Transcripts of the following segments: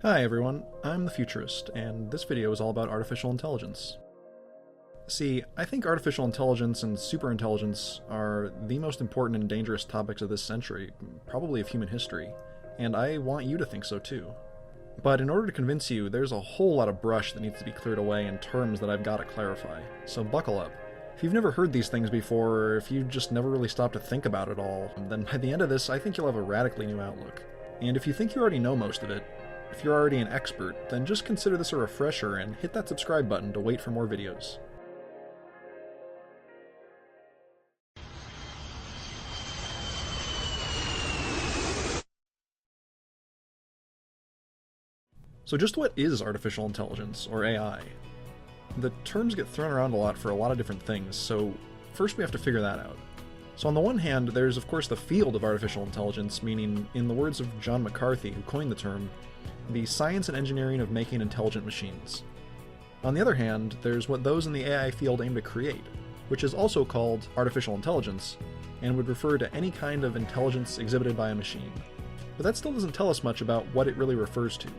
Hi everyone, I'm the Futurist, and this video is all about artificial intelligence. See, I think artificial intelligence and superintelligence are the most important and dangerous topics of this century, probably of human history, and I want you to think so too. But in order to convince you, there's a whole lot of brush that needs to be cleared away in terms that I've got to clarify, so buckle up. If you've never heard these things before, or if you just never really stopped to think about it all, then by the end of this, I think you'll have a radically new outlook. And if you think you already know most of it, if you're already an expert, then just consider this a refresher and hit that subscribe button to wait for more videos. So just what is artificial intelligence, or AI? The terms get thrown around a lot for a lot of different things, so first we have to figure that out. So on the one hand, there's of course the field of artificial intelligence, meaning, in the words of John McCarthy, who coined the term, the science and engineering of making intelligent machines. On the other hand, there's what those in the AI field aim to create, which is also called artificial intelligence, and would refer to any kind of intelligence exhibited by a machine. But that still doesn't tell us much about what it really refers to.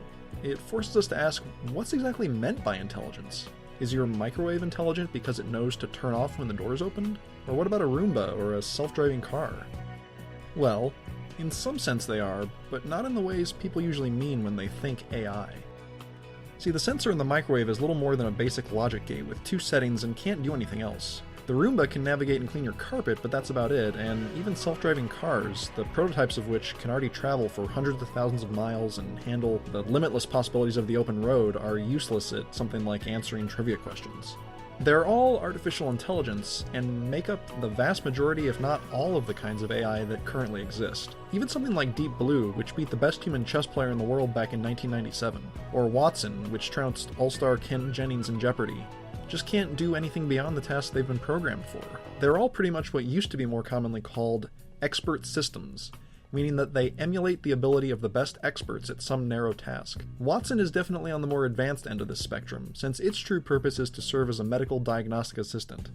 It forces us to ask, what's exactly meant by intelligence? Is your microwave intelligent because it knows to turn off when the door's opened? Or what about a Roomba or a self-driving car? Well, in some sense they are, but not in the ways people usually mean when they think AI. See, the sensor in the microwave is little more than a basic logic gate with two settings and can't do anything else. The Roomba can navigate and clean your carpet, but that's about it, and even self-driving cars, the prototypes of which can already travel for hundreds of thousands of miles and handle the limitless possibilities of the open road, are useless at something like answering trivia questions. They're all artificial intelligence, and make up the vast majority, if not all, of the kinds of AI that currently exist. Even something like Deep Blue, which beat the best human chess player in the world back in 1997, or Watson, which trounced all-star Ken Jennings in Jeopardy, just can't do anything beyond the tasks they've been programmed for. They're all pretty much what used to be more commonly called expert systems, meaning that they emulate the ability of the best experts at some narrow task. Watson is definitely on the more advanced end of this spectrum, since its true purpose is to serve as a medical diagnostic assistant.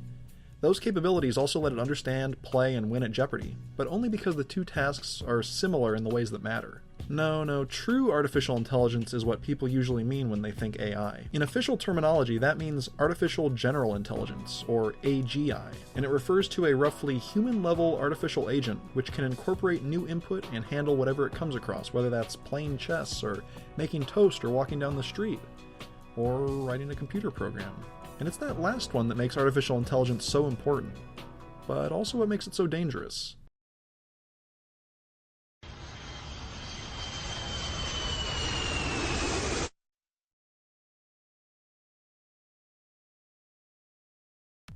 Those capabilities also let it understand, play, and win at Jeopardy, but only because the two tasks are similar in the ways that matter. No, true artificial intelligence is what people usually mean when they think AI. In official terminology, that means Artificial General Intelligence, or AGI, and it refers to a roughly human-level artificial agent which can incorporate new input and handle whatever it comes across, whether that's playing chess, or making toast, or walking down the street, or writing a computer program. And it's that last one that makes artificial intelligence so important, but also what makes it so dangerous.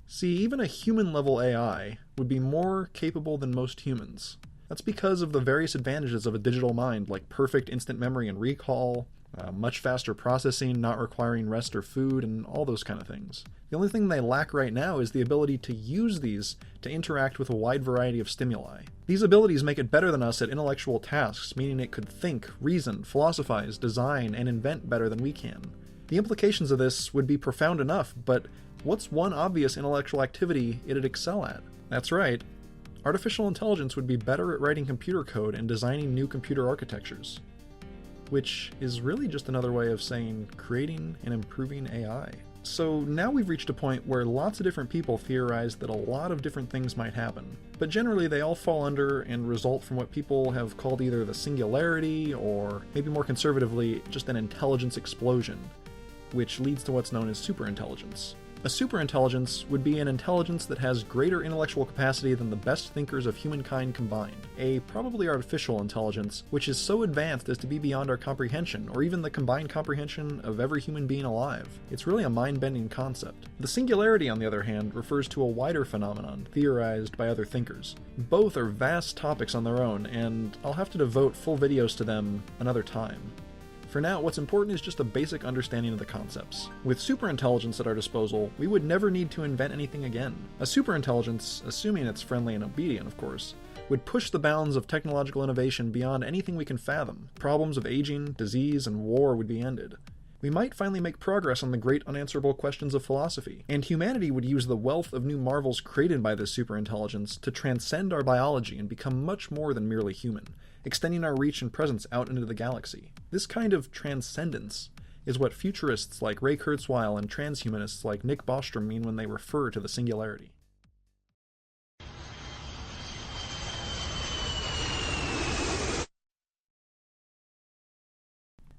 See, even a human-level AI would be more capable than most humans. That's because of the various advantages of a digital mind, like perfect instant memory and recall, much faster processing, not requiring rest or food, and all those kind of things. The only thing they lack right now is the ability to use these to interact with a wide variety of stimuli. These abilities make it better than us at intellectual tasks, meaning it could think, reason, philosophize, design, and invent better than we can. The implications of this would be profound enough, but what's one obvious intellectual activity it'd excel at? That's right. Artificial intelligence would be better at writing computer code and designing new computer architectures. Which is really just another way of saying creating and improving AI. So now we've reached a point where lots of different people theorize that a lot of different things might happen. But generally they all fall under and result from what people have called either the singularity, or maybe more conservatively, just an intelligence explosion, which leads to what's known as superintelligence. A superintelligence would be an intelligence that has greater intellectual capacity than the best thinkers of humankind combined. A probably artificial intelligence, which is so advanced as to be beyond our comprehension, or even the combined comprehension of every human being alive. It's really a mind-bending concept. The singularity, on the other hand, refers to a wider phenomenon, theorized by other thinkers. Both are vast topics on their own, and I'll have to devote full videos to them another time. For now, what's important is just a basic understanding of the concepts. With superintelligence at our disposal, we would never need to invent anything again. A superintelligence, assuming it's friendly and obedient, of course, would push the bounds of technological innovation beyond anything we can fathom. Problems of aging, disease, and war would be ended. We might finally make progress on the great unanswerable questions of philosophy, and humanity would use the wealth of new marvels created by this superintelligence to transcend our biology and become much more than merely human, extending our reach and presence out into the galaxy. This kind of transcendence is what futurists like Ray Kurzweil and transhumanists like Nick Bostrom mean when they refer to the singularity.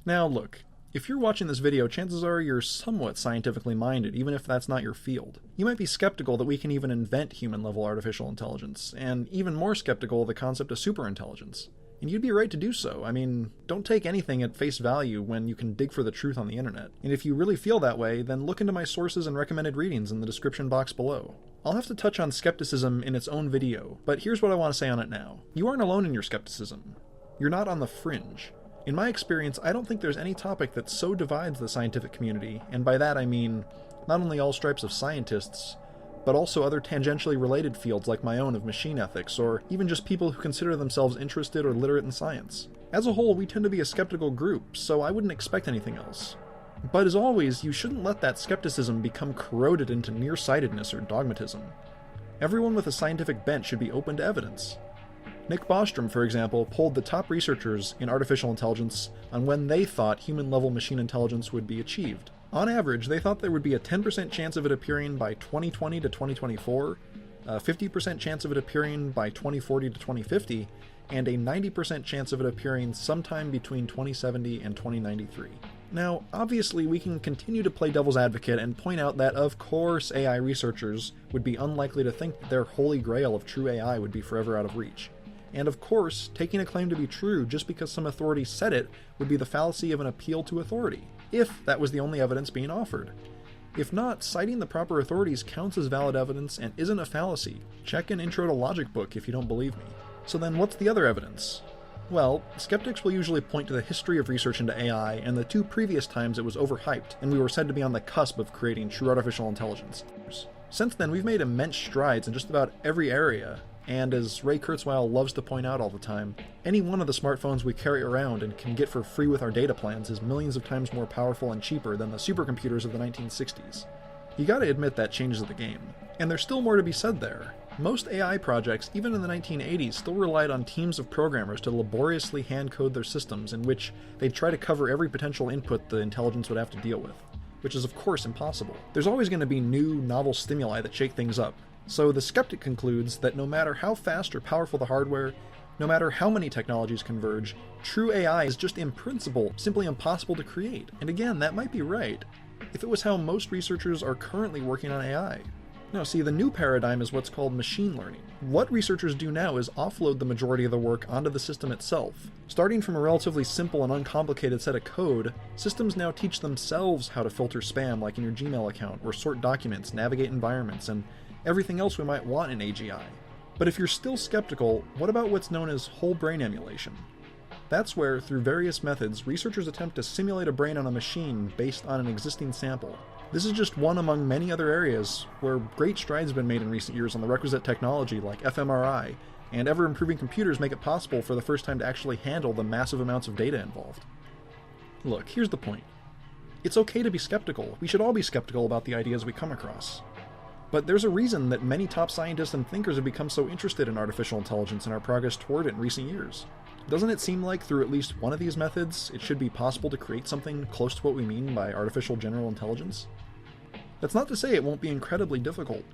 Now look, if you're watching this video, chances are you're somewhat scientifically minded, even if that's not your field. You might be skeptical that we can even invent human-level artificial intelligence, and even more skeptical of the concept of superintelligence. And you'd be right to do so. I mean, don't take anything at face value when you can dig for the truth on the internet. And if you really feel that way, then look into my sources and recommended readings in the description box below. I'll have to touch on skepticism in its own video, but here's what I want to say on it now. You aren't alone in your skepticism. You're not on the fringe. In my experience, I don't think there's any topic that so divides the scientific community, and by that I mean not only all stripes of scientists, but also other tangentially related fields like my own of machine ethics, or even just people who consider themselves interested or literate in science. As a whole, we tend to be a skeptical group, so I wouldn't expect anything else. But as always, you shouldn't let that skepticism become corroded into nearsightedness or dogmatism. Everyone with a scientific bent should be open to evidence. Nick Bostrom, for example, polled the top researchers in artificial intelligence on when they thought human-level machine intelligence would be achieved. On average, they thought there would be a 10% chance of it appearing by 2020 to 2024, a 50% chance of it appearing by 2040 to 2050, and a 90% chance of it appearing sometime between 2070 and 2093. Now, obviously, we can continue to play devil's advocate and point out that, of course, AI researchers would be unlikely to think that their holy grail of true AI would be forever out of reach. And of course, taking a claim to be true just because some authority said it would be the fallacy of an appeal to authority, if that was the only evidence being offered. If not, citing the proper authorities counts as valid evidence and isn't a fallacy. Check an Intro to Logic book if you don't believe me. So then what's the other evidence? Well, skeptics will usually point to the history of research into AI and the 2 previous times it was overhyped, and we were said to be on the cusp of creating true artificial intelligence. Since then, we've made immense strides in just about every area, and as Ray Kurzweil loves to point out all the time, any one of the smartphones we carry around and can get for free with our data plans is millions of times more powerful and cheaper than the supercomputers of the 1960s. You gotta admit that changes the game. And there's still more to be said there. Most AI projects, even in the 1980s, still relied on teams of programmers to laboriously hand-code their systems in which they'd try to cover every potential input the intelligence would have to deal with, which is of course impossible. There's always going to be new, novel stimuli that shake things up. So the skeptic concludes that no matter how fast or powerful the hardware, no matter how many technologies converge, true AI is just in principle simply impossible to create. And again, that might be right, if it was how most researchers are currently working on AI. No, see, the new paradigm is what's called machine learning. What researchers do now is offload the majority of the work onto the system itself. Starting from a relatively simple and uncomplicated set of code, systems now teach themselves how to filter spam like in your Gmail account, or sort documents, navigate environments, and everything else we might want in AGI. But if you're still skeptical, what about what's known as whole brain emulation? That's where, through various methods, researchers attempt to simulate a brain on a machine based on an existing sample. This is just one among many other areas where great strides have been made in recent years on the requisite technology like fMRI, and ever-improving computers make it possible for the first time to actually handle the massive amounts of data involved. Look, here's the point. It's okay to be skeptical. We should all be skeptical about the ideas we come across. But there's a reason that many top scientists and thinkers have become so interested in artificial intelligence and our progress toward it in recent years. Doesn't it seem like through at least one of these methods, it should be possible to create something close to what we mean by artificial general intelligence? That's not to say it won't be incredibly difficult,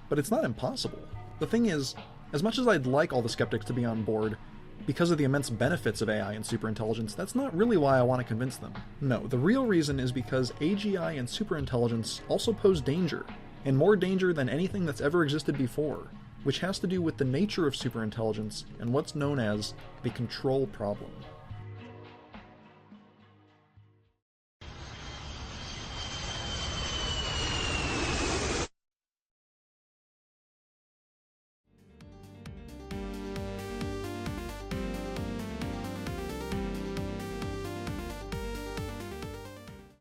but it's not impossible. The thing is, as much as I'd like all the skeptics to be on board, because of the immense benefits of AI and superintelligence, that's not really why I want to convince them. No, the real reason is because AGI and superintelligence also pose danger, and more danger than anything that's ever existed before, which has to do with the nature of superintelligence and what's known as the control problem.